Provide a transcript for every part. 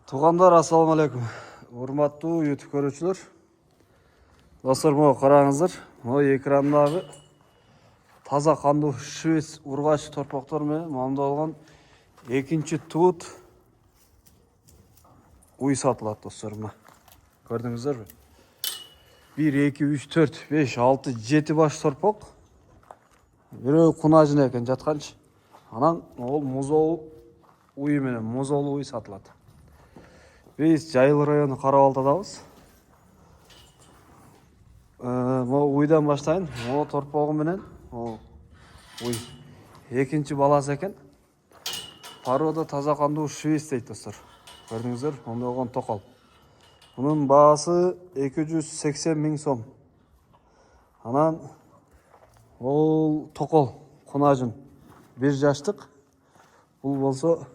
Туғандар, ассаламу алейкум. Урматтуу YouTube көрүүчүлөр. Достор, могу караңыздар. Могу экрандагы таза кандуу швец ургач торпоктор менен мамдалган экинчи туут уй сатылат, достор. Көрдүңүздөрбү? 1, 2, 3, 4, 5, 6, 7 баш торпок. Бирөө кунажын экен жатканчы. Анан ол музол уй менен музол уй сатылат. Биз Жайыл району Карабалтадабыз. Могу уйдан баштайын. Могу торпогу менен уй экинчи баласы экен. Порода таза кандуу швец дейт, достор. Көрдүңүздөр, мондой болгон токол. Мунун баасы 280 000 сом. Анан ол токол кунажын 1 жаштык. Бул болсо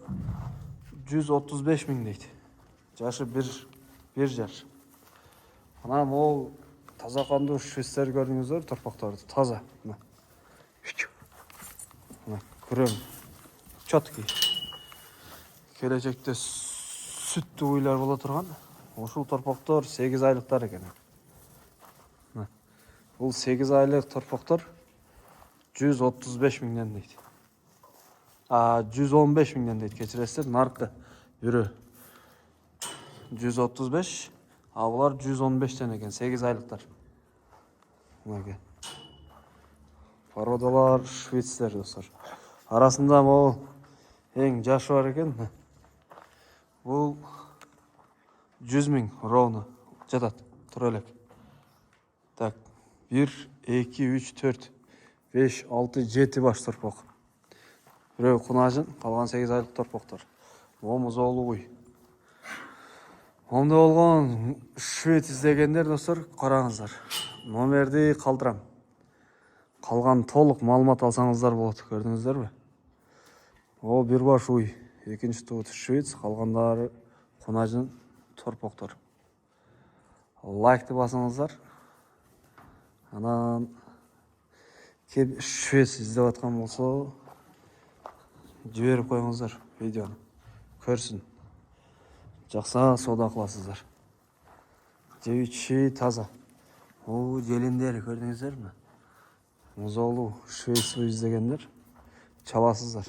135 000 дейт. Жашы 1 жаш. Анан ол таза кандуу швецтер, көрдүңүздөр, торпокторду таза. Мына көрөм. Чоткий. Келечекте сүттүү уйлар боло турган. Ушул торпоктор 8 айлыктар экен. Бул 8 айлык торпоктор 135 000 дейт. 115 000 дейт, кечиресиздер. Наркы бирөө 135, а булар 115 экен, 8 айлыктар. Мына породалар швецтер, достор. Арасында могу эң жашы бар экен. Бул 100 000 ровно жатат, тура элек. Так, 1, 2, 3, 4, 5, 6, 7 баш торпок. Бирөө кунажын, калган 8 айлык торпоктор. Могу музолу уй. Мондой болгон швец издегендер, достор, караңыздар. Номерди калтырам. Калган толук маалымат алсаңыздар болот, көрдүңүздөрбү? Ол 1 баш уй, экинчи туут швец, калгандары кунажын торпоктор. Лайкты басыңыздар. Анан кеп швец издеп аткан болсо, жиберип коюңуздар видеону. Көрсүн. Жакса соода кыласыздар. Жебичи таза. О, желиндери көрдүңүздөрбү? Музолу швец издегендер чаласыздар.